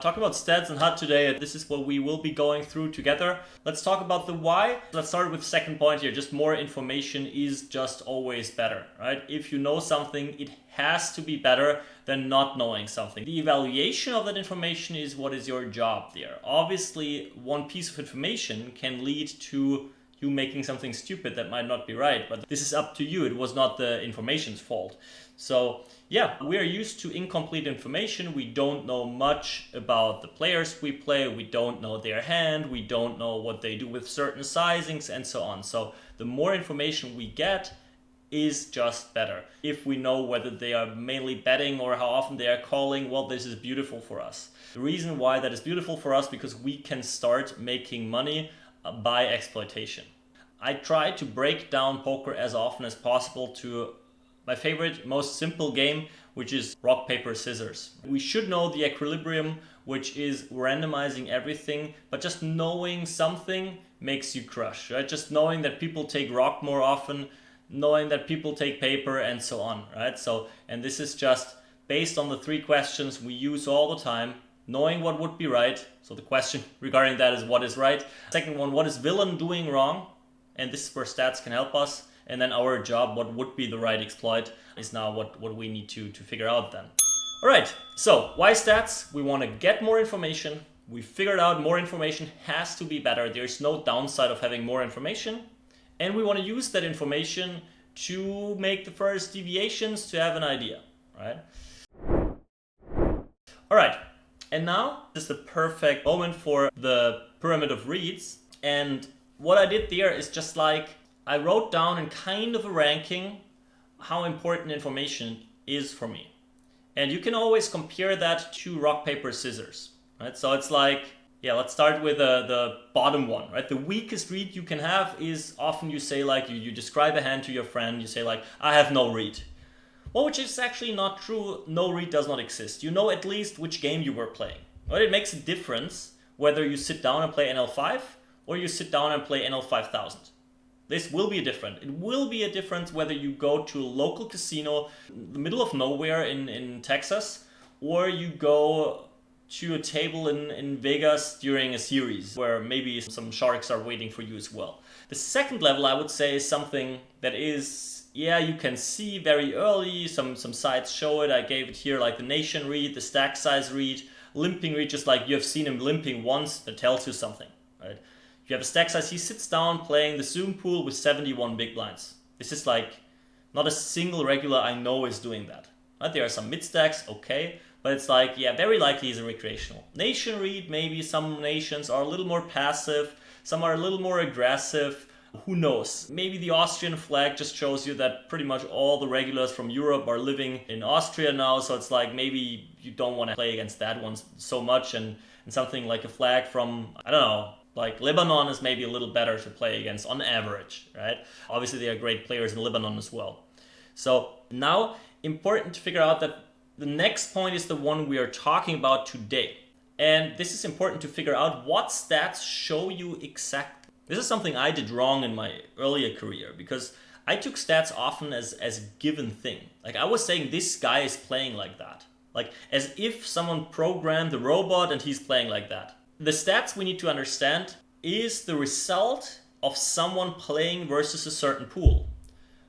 Talk about stats and HUD today. This is what we will be going through together. Let's talk about the why. Let's start with the second point here. Just more information is just always better, right? If you know something, it has to be better than not knowing something. The evaluation of that information is what is your job there. Obviously, one piece of information can lead to you making something stupid that might not be right, but this is up to you. It was not the information's fault. So yeah, we are used to incomplete information. We don't know much about the players we play. We don't know their hand. We don't know what they do with certain sizings and so on. So the more information we get is just better. If we know whether they are mainly betting or how often they are calling, well, this is beautiful for us. The reason why that is beautiful for us because we can start making money by exploitation. I try to break down poker as often as possible to my favorite, most simple game, which is rock, paper, scissors. We should know the equilibrium, which is randomizing everything, but just knowing something makes you crush, right? Just knowing that people take rock more often, knowing that people take paper and so on, right? So, and this is just based on the 3 questions we use all the time. Knowing what would be right. So the question regarding that is what is right. Second one, what is villain doing wrong? And this is where stats can help us. And then our job, what would be the right exploit, is now what we need to figure out then. All right, so why stats? We want to get more information. We figured out more information has to be better. There's no downside of having more information. And we want to use that information to make the first deviations to have an idea, right? All right. And now is the perfect moment for the pyramid of reads. And what I did there is just like I wrote down in kind of a ranking how important information is for me. And you can always compare that to rock, paper, scissors, right? So it's like, yeah, let's start with the bottom one, right? The weakest read you can have is often you say like, you describe a hand to your friend, you say like, I have no read. Well, which is actually not true. No read does not exist. You know at least which game you were playing. Right? It makes a difference whether you sit down and play NL5 or you sit down and play NL 5000. This will be different. It will be a difference whether you go to a local casino in the middle of nowhere in Texas or you go to a table in Vegas during a series where maybe some sharks are waiting for you as well. The second level, I would say, is something that is, yeah, you can see very early, some sites show it. I gave it here like the nation read, the stack size read, limping read, just like you have seen him limping once, that tells you something, right? You have a stack size, he sits down playing the Zoom pool with 71 big blinds. This is like, not a single regular I know is doing that. Right? There are some mid stacks, okay, but it's like, yeah, very likely he's a recreational. Nation read, maybe some nations are a little more passive, some are a little more aggressive. Who knows? Maybe the Austrian flag just shows you that pretty much all the regulars from Europe are living in Austria now, so it's like maybe you don't want to play against that one so much, and something like a flag from, I don't know, like Lebanon is maybe a little better to play against on average, right? Obviously there are great players in Lebanon as well. So now, important to figure out that the next point is the one we are talking about today. And this is important to figure out what stats show you exactly. This is something I did wrong in my earlier career because I took stats often as a given thing. Like I was saying, this guy is playing like that. Like as if someone programmed the robot and he's playing like that. The stats we need to understand is the result of someone playing versus a certain pool.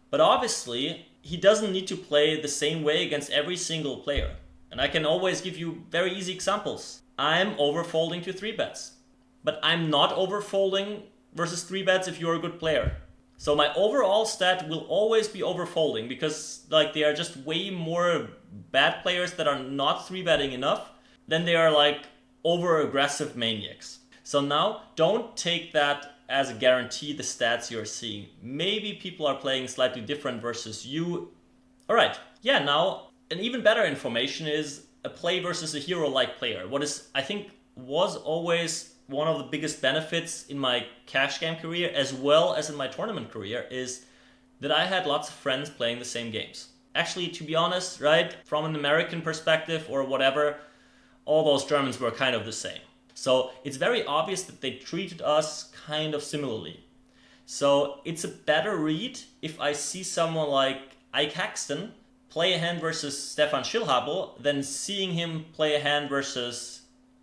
But obviously, he doesn't need to play the same way against every single player. And I can always give you very easy examples. I'm overfolding to 3-bets. But I'm not overfolding versus 3-bets if you're a good player. So my overall stat will always be overfolding because like they are just way more bad players that are not 3-betting enough than they are like over aggressive maniacs. So now don't take that as a guarantee the stats you're seeing. Maybe people are playing slightly different versus you. All right, yeah, now an even better information is a play versus a hero-like player. What is, I think, was always one of the biggest benefits in my cash game career as well as in my tournament career is that I had lots of friends playing the same games. Actually, to be honest, right, from an American perspective or whatever, all those Germans were kind of the same. So it's very obvious that they treated us kind of similarly. So it's a better read if I see someone like Ike Haxton play a hand versus Stefan Schillhabel than seeing him play a hand versus,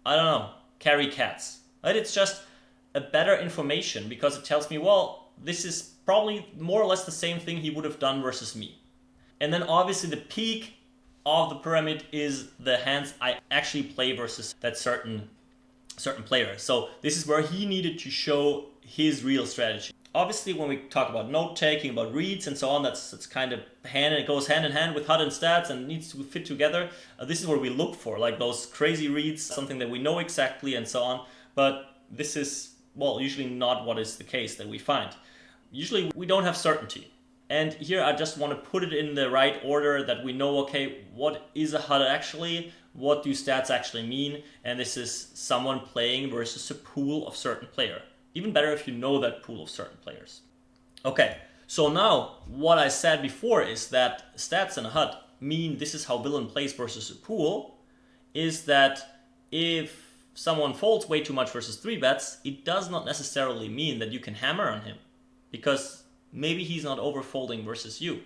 I don't know, carry cats. Right? It's just a better information because it tells me, well, this is probably more or less the same thing he would have done versus me. And then obviously the peak of the pyramid is the hands I actually play versus that certain player. So this is where he needed to show his real strategy. Obviously, when we talk about note taking, about reads and so on, that's kind of it goes hand in hand with HUD and stats and needs to fit together. This is where we look for, like those crazy reads, something that we know exactly and so on. But this is, well, usually not what is the case that we find. Usually we don't have certainty. And here I just want to put it in the right order that we know, okay, what is a HUD actually? What do stats actually mean? And this is someone playing versus a pool of certain player. Even better if you know that pool of certain players. Okay, so now what I said before is that stats and a HUD mean this is how villain plays versus a pool, is that if someone folds way too much versus 3 bets, it does not necessarily mean that you can hammer on him, because maybe he's not overfolding versus you.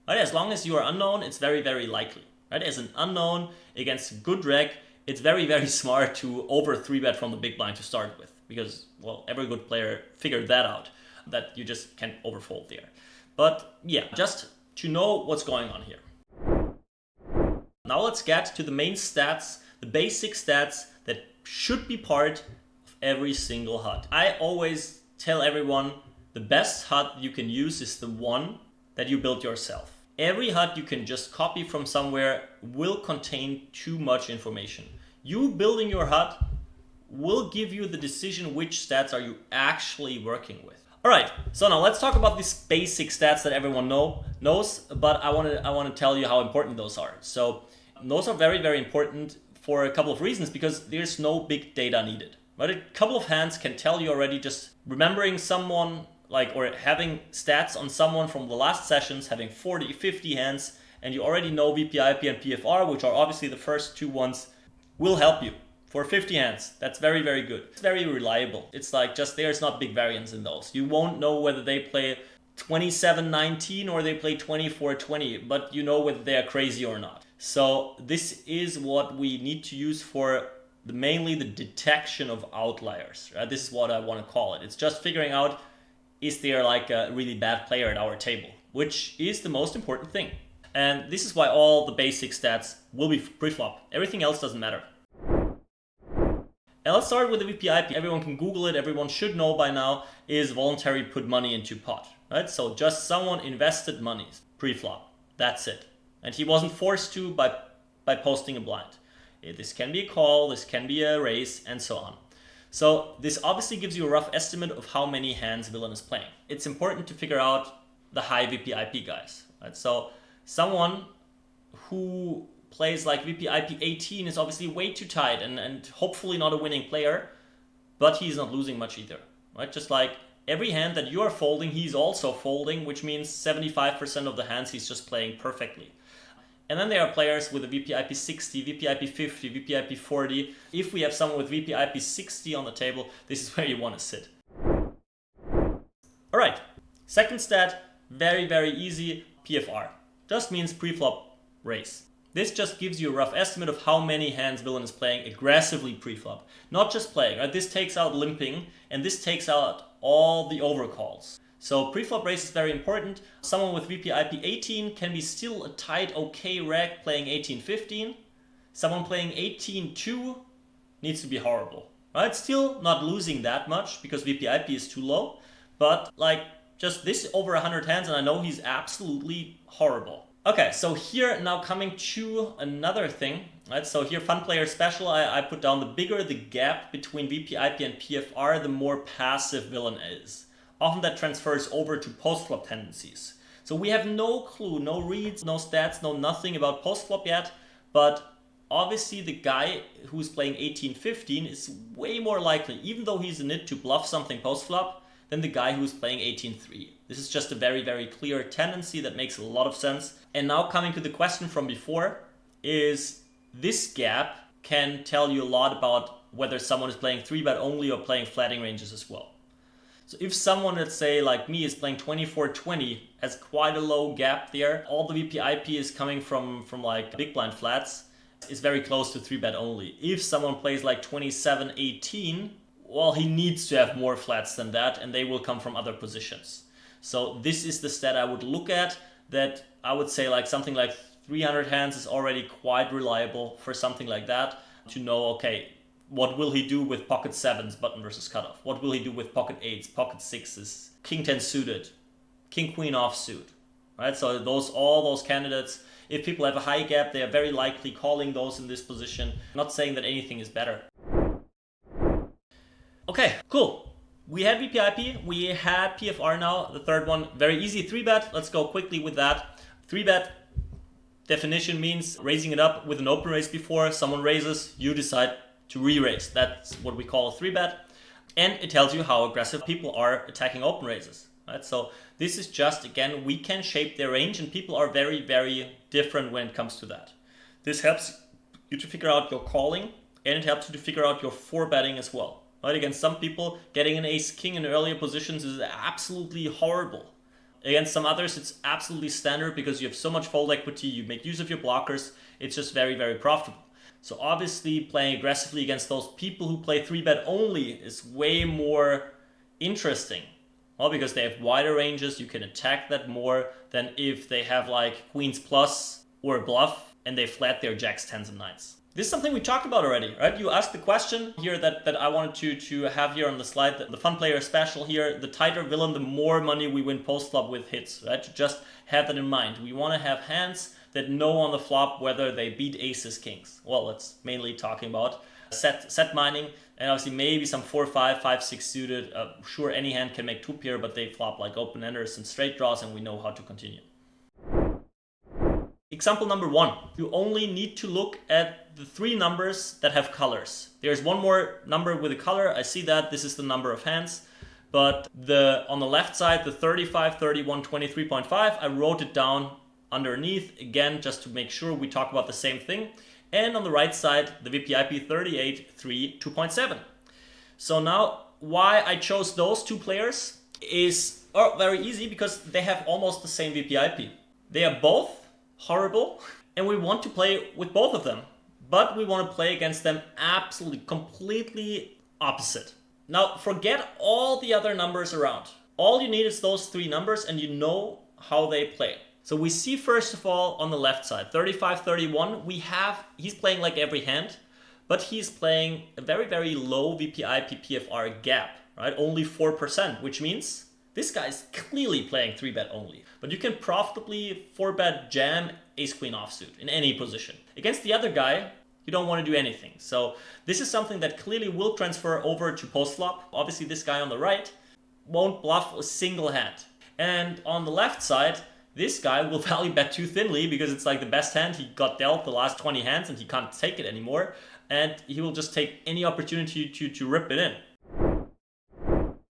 Right? As long as you are unknown, it's very, very likely. Right? As an unknown against a good reg, it's very, very smart to over 3-bet from the big blind to start with, because, well, every good player figured that out, that you just can't overfold there. But yeah, just to know what's going on here. Now let's get to the main stats, the basic stats that should be part of every single HUD. I always tell everyone the best HUD you can use is the one that you built yourself. Every HUD you can just copy from somewhere will contain too much information. You building your HUD will give you the decision which stats are you actually working with. All right, so now let's talk about these basic stats that everyone knows, but I want to tell you how important those are. So those are very, very important for a couple of reasons, because there's no big data needed. Right? A couple of hands can tell you already, just remembering someone, like, or having stats on someone from the last sessions, having 40, 50 hands, and you already know VPIP and PFR, which are obviously the first two ones, will help you. For 50 hands, that's very, very good. It's very reliable. It's like just there's not big variance in those. You won't know whether they play 27-19 or they play 24-20, but you know whether they are crazy or not. So this is what we need to use for mainly the detection of outliers. Right? This is what I want to call it. It's just figuring out, is there like a really bad player at our table, which is the most important thing. And this is why all the basic stats will be preflop. Everything else doesn't matter. And let's start with the VPIP. Everyone can Google it. Everyone should know by now, is voluntary put money into pot. Right? So just someone invested money, pre-flop. That's it. And he wasn't forced to by posting a blind. This can be a call, this can be a raise, and so on. So this obviously gives you a rough estimate of how many hands villain is playing. It's important to figure out the high VPIP guys. Right? So someone who plays like VPIP 18 is obviously way too tight and hopefully not a winning player, but he's not losing much either. Right? Just like every hand that you are folding, he's also folding, which means 75% of the hands he's just playing perfectly. And then there are players with a VPIP 60, VPIP 50, VPIP 40. If we have someone with VPIP 60 on the table, this is where you want to sit. All right, second stat, very, very easy, PFR. Just means pre-flop raise. This just gives you a rough estimate of how many hands villain is playing aggressively pre-flop. Not just playing, right? This takes out limping, and this takes out all the overcalls. So pre-flop raise is very important. Someone with VPIP 18 can be still a tight, okay reg playing 18-15. Someone playing 18-2 needs to be horrible, right? Still not losing that much because VPIP is too low, but like just this over 100 hands, and I know he's absolutely horrible. Okay, so here now coming to another thing, right? So here fun player special, I put down the bigger the gap between VPIP and PFR, the more passive villain is. Often that transfers over to postflop tendencies. So we have no clue, no reads, no stats, no nothing about postflop yet, but obviously the guy who's playing 18-15 is way more likely, even though he's a nit, to bluff something postflop than the guy who's playing 18-3. This is just a very, very clear tendency that makes a lot of sense. And now coming to the question from before, is this gap can tell you a lot about whether someone is playing 3-bet only or playing flatting ranges as well. So if someone, let's say like me, is playing 24-20, has quite a low gap there, all the VPIP is coming from like big blind flats, is very close to 3-bet only. If someone plays like 27-18, well, he needs to have more flats than that, and they will come from other positions. So this is the stat I would look at, that I would say like something like 300 hands is already quite reliable for something like that, to know, okay, what will he do with pocket 7s, button versus cutoff? What will he do with pocket 8s, pocket 6s, king 10 suited, king queen offsuit, right? So all those candidates, if people have a high gap, they are very likely calling those in this position. Not saying that anything is better. Okay, cool. We had VPIP, we had PFR now, the third one, very easy 3-bet. Let's go quickly with that. 3-bet definition means raising it up with an open raise before. Someone raises, you decide to re-raise. That's what we call a 3-bet. And it tells you how aggressive people are attacking open raises. Right? So this is just, again, we can shape their range, and people are very, very different when it comes to that. This helps you to figure out your calling, and it helps you to figure out your 4-betting as well. Right? Against some people, getting an ace-king in earlier positions is absolutely horrible. Against some others, it's absolutely standard because you have so much fold equity, you make use of your blockers, it's just very, very profitable. So obviously playing aggressively against those people who play 3-bet only is way more interesting. Well, because they have wider ranges, you can attack that more than if they have like queens plus or a bluff and they flat their jacks, 10s, and 9s. This is something we talked about already, right? You asked the question here that I wanted to have here on the slide, the fun player special here, the tighter villain, the more money we win post-flop with hits, right? To just have that in mind. We want to have hands that know on the flop whether they beat aces, kings. Well, that's mainly talking about set mining, and obviously maybe some 4-5, 5-6 suited. Sure, any hand can make 2-pair, but they flop like open-enders and straight draws, and we know how to continue. Example number 1. You only need to look at the 3 numbers that have colors. There's one more number with a color. I see that. This is the number of hands. But on the left side, the 35, 31, 23.5, I wrote it down underneath, again, just to make sure we talk about the same thing. And on the right side, the VPIP 38, 3, 2.7. So now, why I chose those 2 players is very easy, because they have almost the same VPIP. They are both horrible, and we want to play with both of them, but we want to play against them absolutely, completely opposite. Now, forget all the other numbers around. All you need is those 3 numbers, and you know how they play. So we see, first of all, on the left side, 35, 31, he's playing like every hand, but he's playing a very, very low VPIP PFR gap, right? Only 4%, which means this guy's clearly playing 3-bet only. But you can profitably 4-bet jam ace-queen offsuit in any position. Against the other guy, you don't want to do anything. So this is something that clearly will transfer over to post-flop. Obviously, this guy on the right won't bluff a single hand. And on the left side, this guy will value bet too thinly, because it's like the best hand he got dealt the last 20 hands and he can't take it anymore. And he will just take any opportunity to rip it in.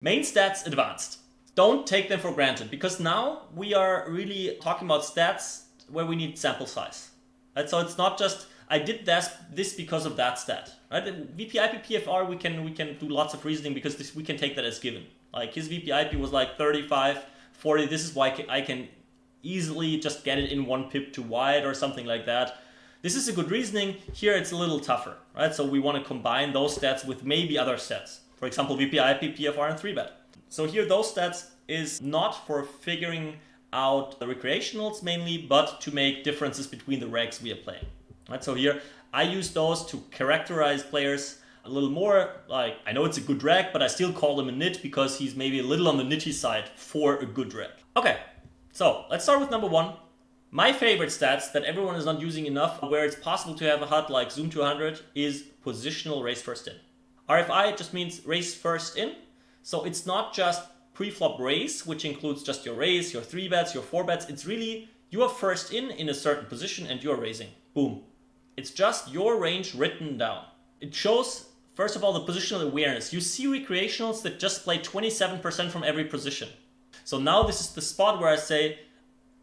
Main stats advanced. Don't take them for granted, because now we are really talking about stats where we need sample size. Right? So it's not just, I did this because of that stat. Right? VPIP PFR, we can do lots of reasoning, because we can take that as given. Like his VPIP was like 35, 40. This is why I can easily just get it in 1 pip to wide or something like that. This is a good reasoning. Here it's a little tougher, right? So we want to combine those stats with maybe other stats. For example, VPIP, PFR, and 3-bet. So here those stats is not for figuring out the recreationals mainly, but to make differences between the regs we are playing. Right? So here I use those to characterize players a little more. Like, I know it's a good reg, but I still call him a nit because he's maybe a little on the nitty side for a good reg. Okay, so let's start with number 1. My favorite stats that everyone is not using enough, where it's possible to have a HUD like Zoom 200, is positional raise first in. RFI just means raise first in. So it's not just pre-flop raise, which includes just your raise, your 3-bets, your 4-bets. It's really you are first in a certain position and you're raising. Boom. It's just your range written down. It shows, first of all, the positional awareness. You see recreationals that just play 27% from every position. So now this is the spot where I say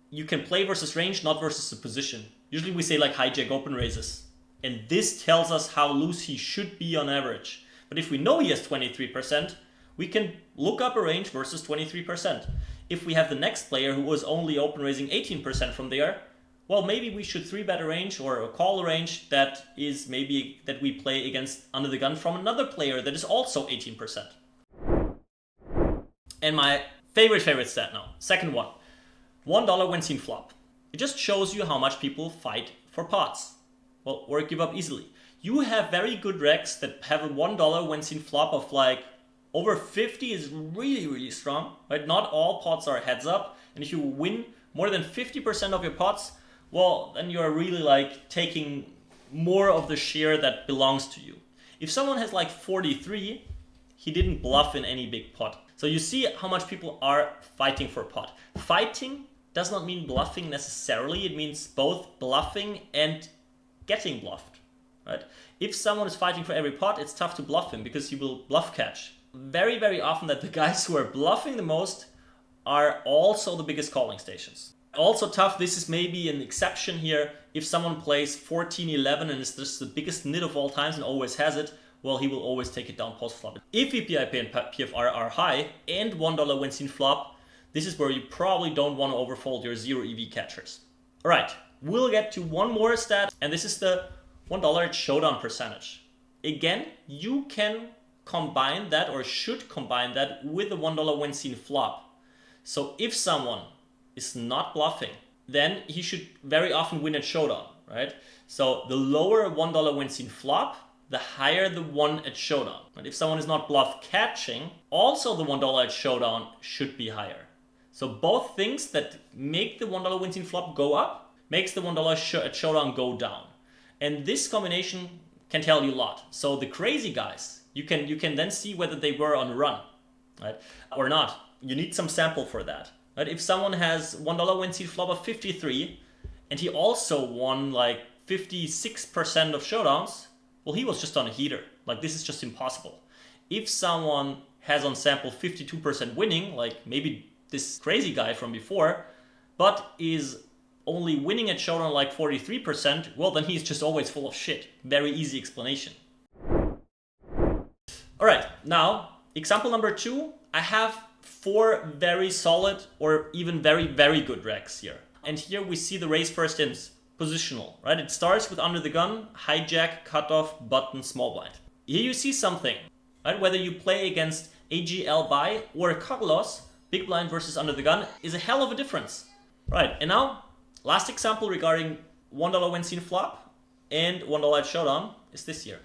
you can play versus range, not versus the position. Usually we say like hijack open raises. And this tells us how loose he should be on average. But if we know he has 23%, we can look up a range versus 23%. If we have the next player who was only open raising 18% from there, well, maybe we should 3-bet a range or call a range that is maybe that we play against under the gun from another player that is also 18%. And my favorite stat now, second one, $1 when seen flop. It just shows you how much people fight for pots. Well, or give up easily. You have very good recs that have a $1 when seen flop of like over 50 is really strong, right? Not all pots are heads up, and if you win more than 50% of your pots, well, then you're really like taking more of the share that belongs to you. If someone has like 43, he didn't bluff in any big pot. So you see how much people are fighting for a pot. Fighting does not mean bluffing necessarily. It means both bluffing and getting bluffed, right? If someone is fighting for every pot, it's tough to bluff him because he will bluff catch. Very often that the guys who are bluffing the most are also the biggest calling stations. Also tough, this is maybe an exception here. If someone plays 14-11 and is just the biggest nit of all times and always has it, well, he will always take it down post-flop. If VPIP and PFR are high and $1 when seen flop, this is where you probably don't want to overfold your 0 EV catchers. All right, we'll get to one more stat, and this is the $1 showdown percentage. Again, you can combine that or should combine that with the $1 when seen flop. So if someone is not bluffing, then he should very often win at showdown, right? So the lower $1 when seen flop, the higher the 1 at showdown. And if someone is not bluff catching, also the $1 at showdown should be higher. So both things that make the $1 win seen flop go up, makes the $1 at showdown go down. And this combination can tell you a lot. So the crazy guys, you can then see whether they were on run, right, or not. You need some sample for that. Right? If someone has $1 win seen flop of 53, and he also won like 56% of showdowns, well, he was just on a heater. Like, this is just impossible. If someone has on sample 52% winning, like maybe this crazy guy from before, but is only winning at showdown like 43%, well, then he's just always full of shit. Very easy explanation. All right, now, example number 2, I have 4 very solid or even very good recs here. And here we see the raise first ins, positional, right? It starts with under the gun, hijack, cutoff, button, small blind. Here you see something, right? Whether you play against AGL buy or Carlos, big blind versus under the gun is a hell of a difference. Right, and now, last example regarding $1 when seen flop and $1 at showdown is this here.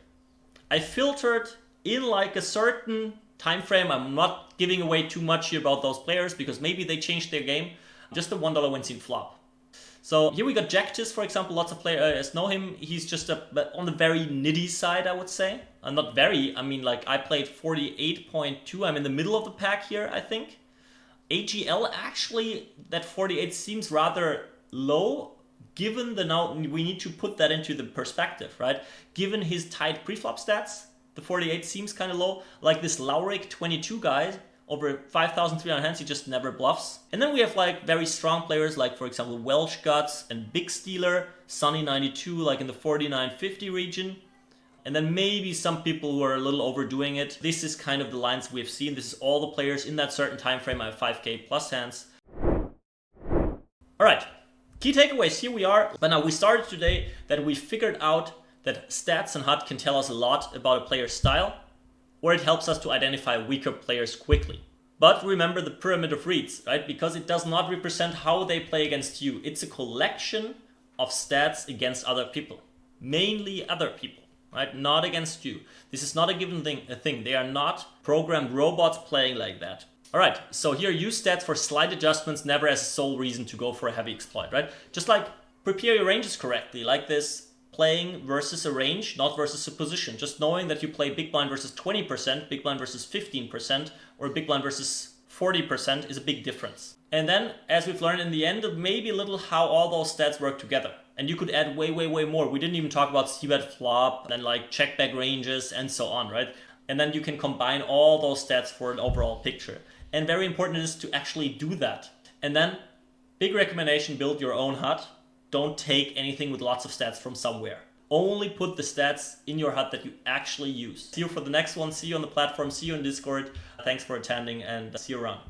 I filtered in like a certain time frame. I'm not giving away too much here about those players because maybe they changed their game. Just the $1 when seen flop. So here we got Jacktis, for example. Lots of players know him. He's just on the very nitty side, I would say. Not very, I mean, like I played 48.2. I'm in the middle of the pack here, I think. AGL, actually, that 48 seems rather low, given the now, we need to put that into the perspective, right? Given his tight preflop stats, the 48 seems kind of low. Like this Lauric 22 guy, over 5,300 hands, he just never bluffs. And then we have like very strong players like, for example, Welsh Guts and Big Stealer, Sunny 92, like in the 49-50 region. And then maybe some people who are a little overdoing it. This is kind of the lines we've seen. This is all the players in that certain time frame. I have 5k plus hands. All right, key takeaways, here we are. But now we started today that we figured out that stats and HUD can tell us a lot about a player's style, or it helps us to identify weaker players quickly. But remember the pyramid of reads, right? Because it does not represent how they play against you. It's a collection of stats against other people, mainly other people. Right? Not against you. This is not a given thing. They are not programmed robots playing like that. All right, so here use stats for slight adjustments, never as a sole reason to go for a heavy exploit, right? Just like prepare your ranges correctly, like this, playing versus a range, not versus a position. Just knowing that you play big blind versus 20%, big blind versus 15%, or big blind versus 40% is a big difference. And then, as we've learned in the end, maybe a little how all those stats work together. And you could add way more. We didn't even talk about c-bet flop and like check back ranges and so on, right? And then you can combine all those stats for an overall picture. And very important is to actually do that. And then, big recommendation, build your own HUD. Don't take anything with lots of stats from somewhere. Only put the stats in your HUD that you actually use. See you for the next one. See you on the platform. See you in Discord. Thanks for attending and see you around.